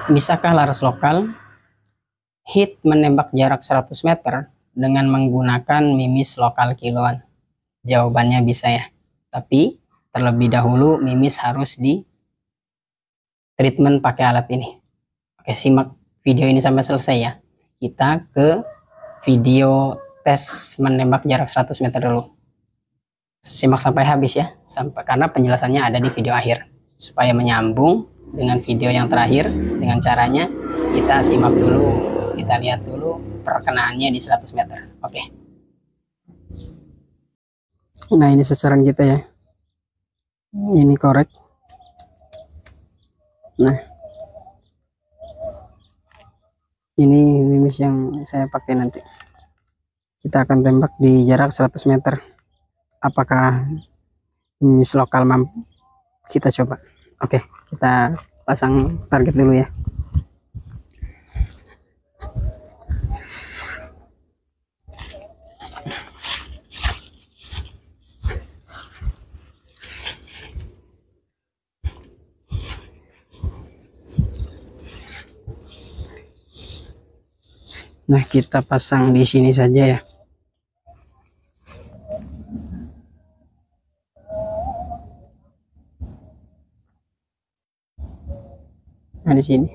Bisakah Laras lokal hit menembak jarak 100 meter dengan menggunakan mimis lokal kiloan? Jawabannya bisa ya. Tapi terlebih dahulu mimis harus di treatment pakai alat ini. Oke, simak video ini sampai selesai ya. Kita ke video tes menembak jarak 100 meter dulu. Simak sampai habis ya, karena penjelasannya ada di video akhir. Supaya menyambung dengan video yang terakhir, dengan caranya kita simak dulu, kita lihat dulu perkenaannya di 100 meter. Oke. Nah, ini sasaran kita ya. Ini korek. Nah, ini mimis yang saya pakai nanti. Kita akan tembak di jarak 100 meter. Apakah mimis lokal mampu? Kita coba. Oke, kita pasang target dulu ya. Nah, kita pasang di sini saja ya. Nah, di sini.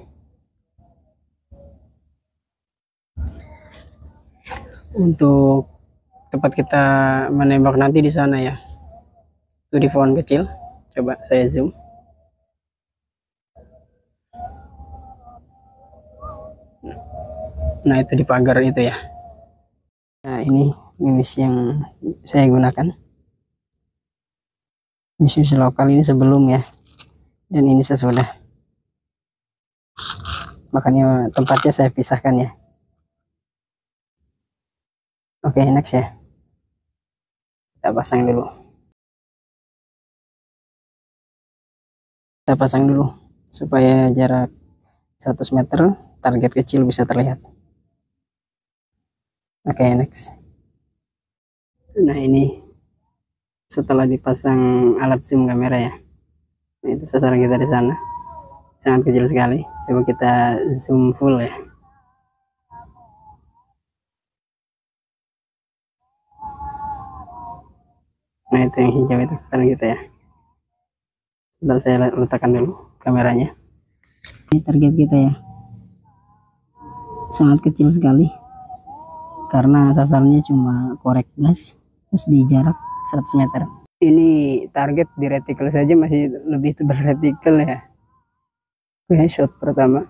Untuk tempat kita menembak nanti di sana ya. Itu di pohon kecil. Coba saya zoom. Nah, itu di pagar itu ya. Nah, ini mimis yang saya gunakan. Mimis lokal ini sebelum ya. Dan ini sesudah. Makanya tempatnya saya pisahkan ya. Oke, next ya. Kita pasang dulu. Kita pasang dulu supaya jarak 100 meter target kecil bisa terlihat. Oke, next. Nah, ini setelah dipasang alat zoom kamera ya. Nah, itu sasaran kita di sana. Sangat kecil sekali. Coba kita zoom full ya. Nah, itu yang hijau itu sasaran kita ya. Sebentar saya letakkan dulu kameranya. Ini target kita ya. Sangat kecil sekali. Karena sasarannya cuma korek gas, terus di jarak 100 meter. Ini target di reticle saja masih lebih tebal reticle ya. Oke, shot pertama.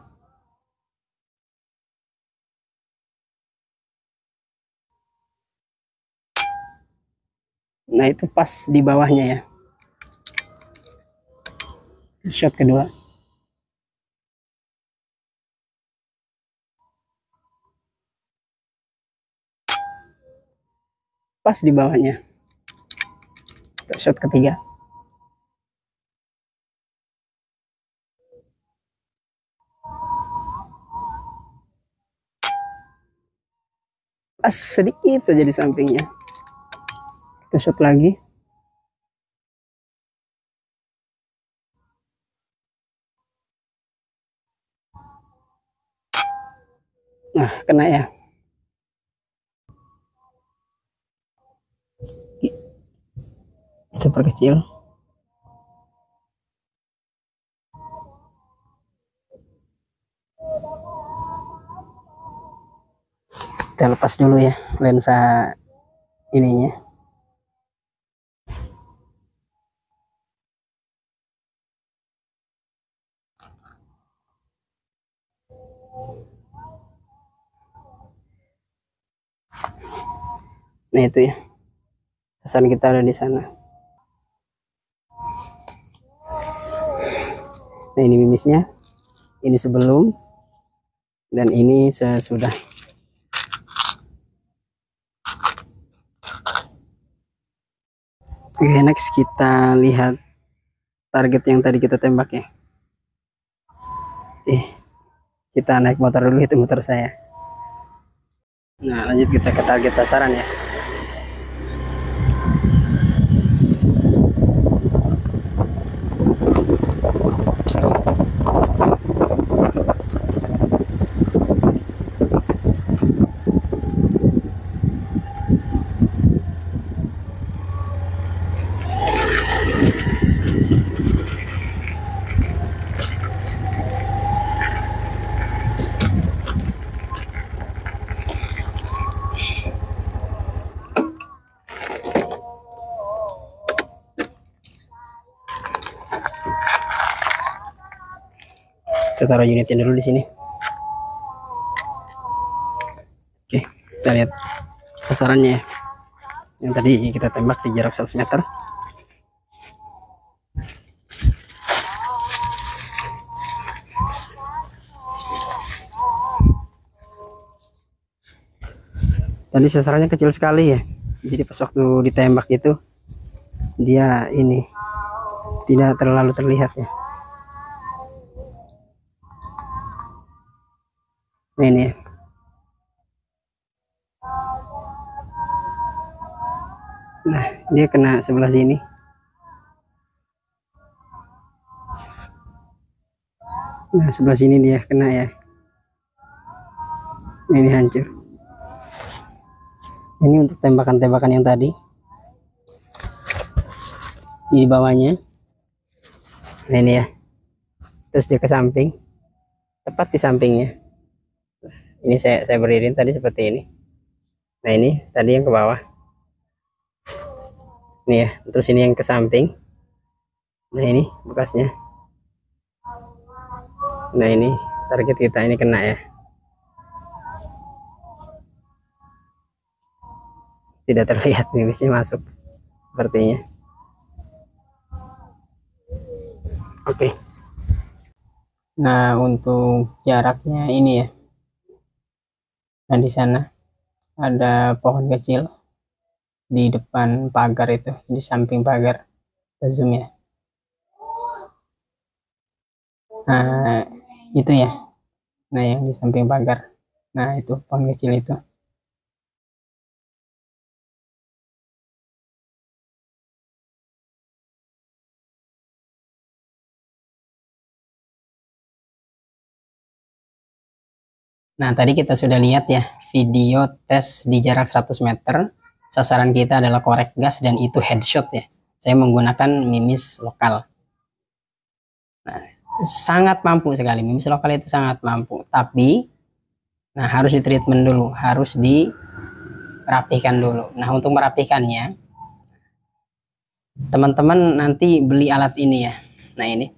Nah, itu pas di bawahnya ya. Shot kedua. Pas di bawahnya. Shot ketiga. Pas sedikit saja di sampingnya. Kita shot lagi. Nah, kena ya. Kita perkecil. Kita lepas dulu ya lensa ininya. Nah, itu ya. Sasaran kita ada di sana. Nah, ini mimisnya. Ini sebelum dan ini sesudah. Oke, next kita lihat target yang tadi kita tembak ya. Kita naik motor dulu, itu motor saya. Nah, lanjut kita ke target sasaran ya. Kita taruh unitnya dulu di sini. Oke, kita lihat sasarannya ya. Yang tadi kita tembak di jarak 100 meter. Tadi sasarannya kecil sekali ya. Jadi pas waktu ditembak itu dia ini tidak terlalu terlihat ya. Nah ini ya. Nah dia kena sebelah sini. Nah sebelah sini dia kena ya. Ini hancur. Ini untuk tembakan-tembakan yang tadi. Di bawahnya. Nah ini ya. Terus dia ke samping. Tepat di sampingnya. Ini saya berdiri tadi seperti ini. Nah ini tadi yang ke bawah. Ini ya. Terus ini yang ke samping. Nah ini bekasnya. Nah ini target kita ini kena ya. Tidak terlihat mimisnya masuk sepertinya. Oke. Nah untuk jaraknya ini ya. Nah di sana ada pohon kecil di depan pagar itu, di samping pagar. Kita zoom ya. Nah itu ya. Nah yang di samping pagar. Nah itu pohon kecil itu. Nah, tadi kita sudah lihat ya video tes di jarak 100 meter. Sasaran kita adalah korek gas dan itu headshot ya. Saya menggunakan mimis lokal. Nah, sangat mampu sekali. Mimis lokal itu sangat mampu. Tapi, nah harus di treatment dulu. Harus dirapikan dulu. Nah, untuk merapikannya, teman-teman nanti beli alat ini ya. Nah, ini.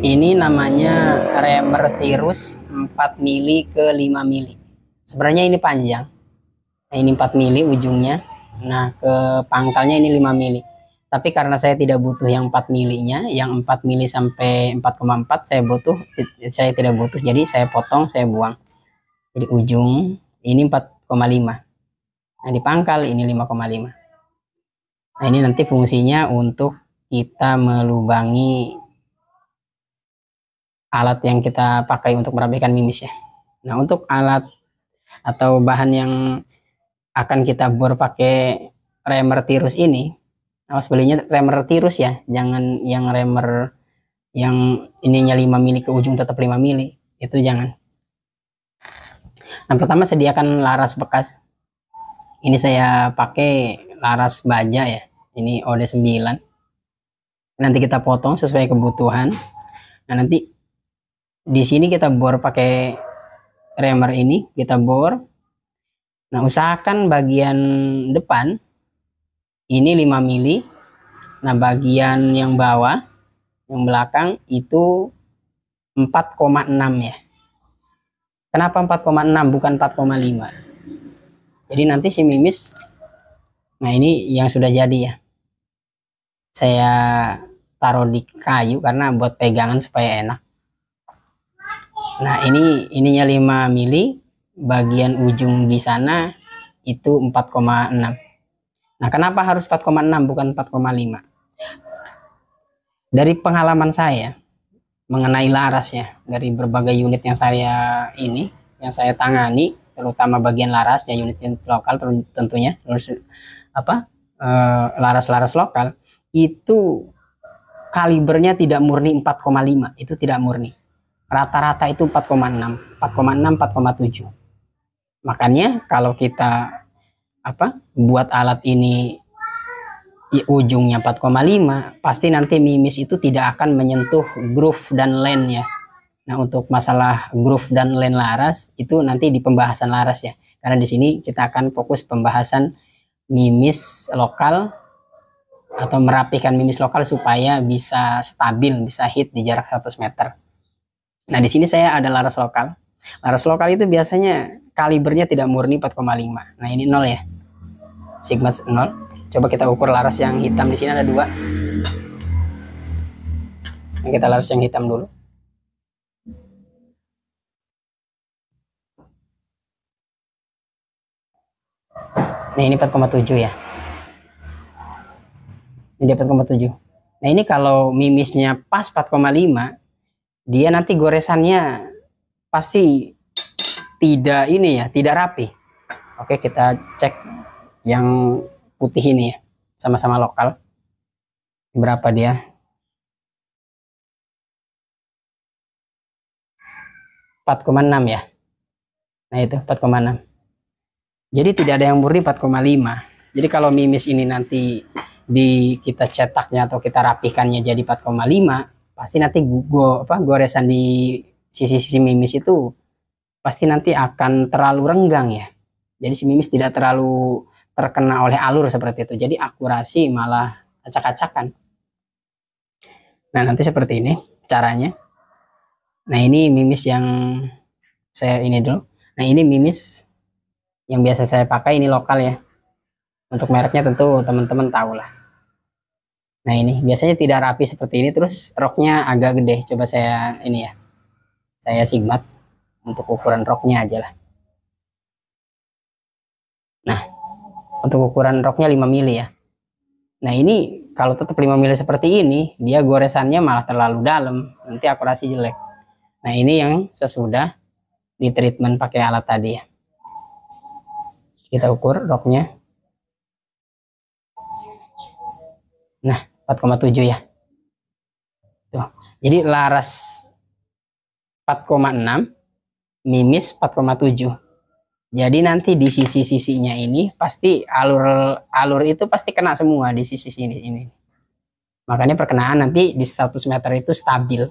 Ini namanya remer tirus 4 mili ke 5 mili. Sebenarnya ini panjang. Nah, ini 4 mili ujungnya. Nah, ke pangkalnya ini 5 mili. Tapi karena saya tidak butuh yang 4 milinya, yang 4 mili sampai 4,4 saya tidak butuh. Jadi saya potong, saya buang. Jadi ujung ini 4,5. Nah, di pangkal ini 5,5. Nah, ini nanti fungsinya untuk kita melubangi alat yang kita pakai untuk merapikan mimis ya. Nah, untuk alat atau bahan yang akan kita bor pakai remer tirus ini, awas belinya remer tirus ya, jangan yang remer yang ininya 5 mili ke ujung tetap 5 mili, itu jangan. Nah, pertama sediakan laras bekas. Ini saya pakai laras baja ya, ini OD9. Nanti kita potong sesuai kebutuhan. Nah, nanti di sini kita bor pakai remer ini, kita bor. Nah, usahakan bagian depan ini 5 mili. Nah, bagian yang bawah, yang belakang itu 4,6 ya. Kenapa 4,6 bukan 4,5? Jadi nanti si mimis, nah ini yang sudah jadi ya. Saya taruh di kayu karena buat pegangan supaya enak. Nah, ininya 5 mili, bagian ujung di sana itu 4,6. Nah, kenapa harus 4,6 bukan 4,5? Dari pengalaman saya mengenai larasnya, dari berbagai unit yang saya tangani, terutama bagian larasnya, unit lokal tentunya, laras-laras lokal, itu kalibernya tidak murni 4,5, itu tidak murni. Rata-rata itu 4,6, 4,7. Makanya kalau kita buat alat ini ujungnya 4,5, pasti nanti mimis itu tidak akan menyentuh groove dan line ya. Nah, untuk masalah groove dan line laras itu nanti di pembahasan laras ya. Karena di sini kita akan fokus pembahasan mimis lokal atau merapikan mimis lokal supaya bisa stabil, bisa hit di jarak 100 meter. Nah, di sini saya ada laras lokal. Laras lokal itu biasanya kalibernya tidak murni 4,5. Nah, ini 0 ya. Sigma 0. Coba kita ukur laras yang hitam. Di sini ada 2. Nah, kita laras yang hitam dulu. Nah, ini 4,7 ya. Ini 4,7. Nah, ini kalau mimisnya pas 4,5, dia nanti goresannya pasti tidak ini ya, tidak rapi. Oke, kita cek yang putih ini ya, sama-sama lokal. Berapa dia? 4,6 ya. Nah, itu 4,6. Jadi tidak ada yang murni 4,5. Jadi kalau mimis ini nanti kita cetaknya atau kita rapikannya jadi 4,5, pasti nanti goresan di sisi-sisi mimis itu pasti nanti akan terlalu renggang ya. Jadi si mimis tidak terlalu terkena oleh alur seperti itu. Jadi akurasi malah acak-acakan. Nah, nanti seperti ini caranya. Nah, ini mimis yang saya ini dulu. Nah, ini mimis yang biasa saya pakai, ini lokal ya. Untuk mereknya tentu teman-teman tahu lah. Nah, ini biasanya tidak rapi seperti ini, terus roknya agak gede. Coba saya ini ya, saya sigmat untuk ukuran roknya aja lah. Nah, untuk ukuran roknya 5 mili ya. Nah, ini kalau tetap 5 mili seperti ini, dia goresannya malah terlalu dalam, nanti akurasi jelek. Nah, ini yang sesudah di treatment pakai alat tadi ya. Kita ukur roknya. Nah, 4,7 ya. Tuh. Jadi laras 4,6, mimis 4,7. Jadi nanti di sisi-sisinya ini pasti alur itu pasti kena semua di sisi ini. Makanya perkenaan nanti di 100 meter itu stabil.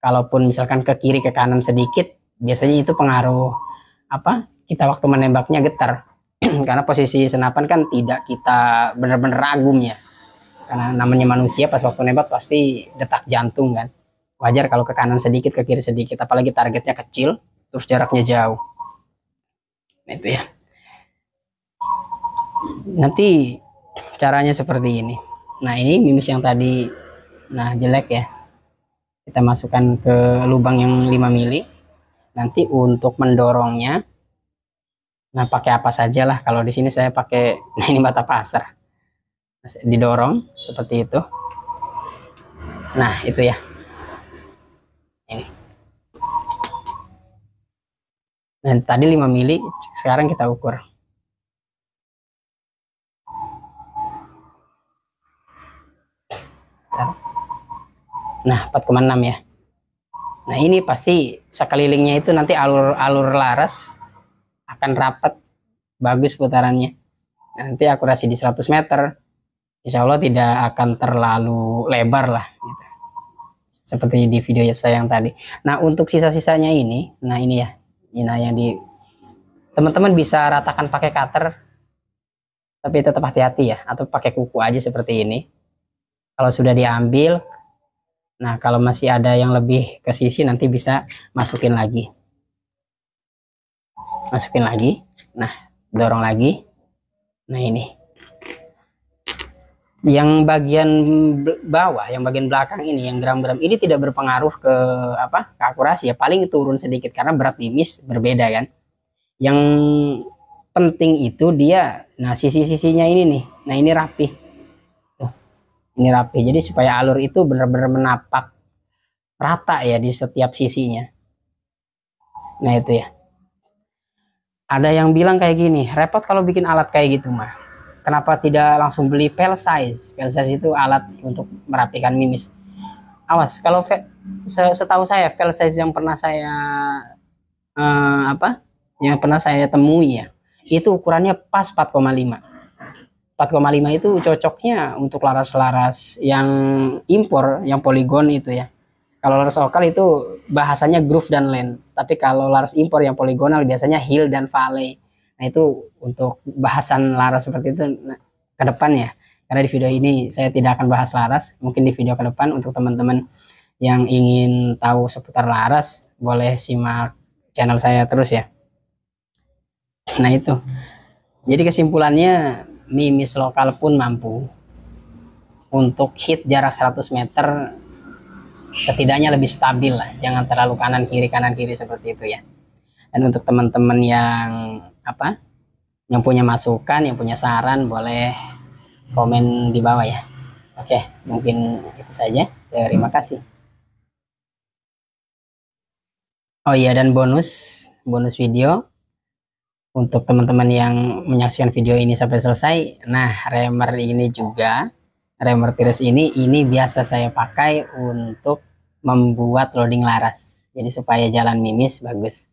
Kalaupun misalkan ke kiri ke kanan sedikit, biasanya itu pengaruh kita waktu menembaknya getar. Karena posisi senapan kan tidak kita benar-benar ragum ya. Karena namanya manusia pas waktu nembak pasti detak jantung kan. Wajar kalau ke kanan sedikit, ke kiri sedikit, apalagi targetnya kecil, terus jaraknya jauh. Nah, itu ya. Nanti caranya seperti ini. Nah, ini mimis yang tadi jelek ya. Kita masukkan ke lubang yang 5 mili. Nanti untuk mendorongnya, pakai apa saja lah. Kalau di sini saya pakai, ini bata pasar. Didorong seperti itu. Nah, itu ya. Ini. Nah, tadi 5 mili, sekarang kita ukur. Nah, 4,6 ya. Nah, ini pasti sekelilingnya itu nanti alur laras akan rapat, bagus putarannya. Nanti akurasi di 100 meter. Insya Allah tidak akan terlalu lebar lah gitu. Seperti di video saya yang tadi. Nah, untuk sisa-sisanya ini, ini ya, yang di teman-teman bisa ratakan pakai cutter, tapi tetap hati-hati ya, atau pakai kuku aja seperti ini. Kalau sudah diambil, nah kalau masih ada yang lebih ke sisi nanti bisa masukin lagi, nah dorong lagi. Nah, ini yang bagian bawah, yang bagian belakang ini, yang gram-gram ini tidak berpengaruh ke ke akurasi ya, paling turun sedikit karena berat mimis berbeda kan. Yang penting itu dia, sisi-sisinya ini nih, ini rapi. Tuh, ini rapi, jadi supaya alur itu benar-benar menapak rata ya di setiap sisinya. Nah, itu ya. Ada yang bilang kayak gini, repot kalau bikin alat kayak gitu mah. Kenapa tidak langsung beli pel size? Pel size itu alat untuk merapikan mimis. Awas, kalau setahu saya pel size yang pernah saya temui ya, itu ukurannya pas 4,5. 4,5 itu cocoknya untuk laras-laras yang impor, yang poligon itu ya. Kalau laras lokal itu bahasanya groove dan land. Tapi kalau laras impor yang poligonal biasanya hill dan valley. Nah, itu untuk bahasan laras seperti itu ke depan ya. karena di video ini saya tidak akan bahas laras. Mungkin di video ke depan untuk teman-teman yang ingin tahu seputar laras boleh simak channel saya terus ya. Nah itu, jadi kesimpulannya mimis lokal pun mampu untuk hit jarak 100 meter, setidaknya lebih stabil lah, jangan terlalu kanan kiri seperti itu ya. Dan untuk teman-teman yang yang punya masukan, yang punya saran, boleh komen di bawah ya. Oke, mungkin itu saja. Terima kasih. Oh iya, dan bonus video untuk teman-teman yang menyaksikan video ini sampai selesai. Nah, remer ini juga, remer tirus ini biasa saya pakai untuk membuat loading laras. Jadi supaya jalan mimis bagus.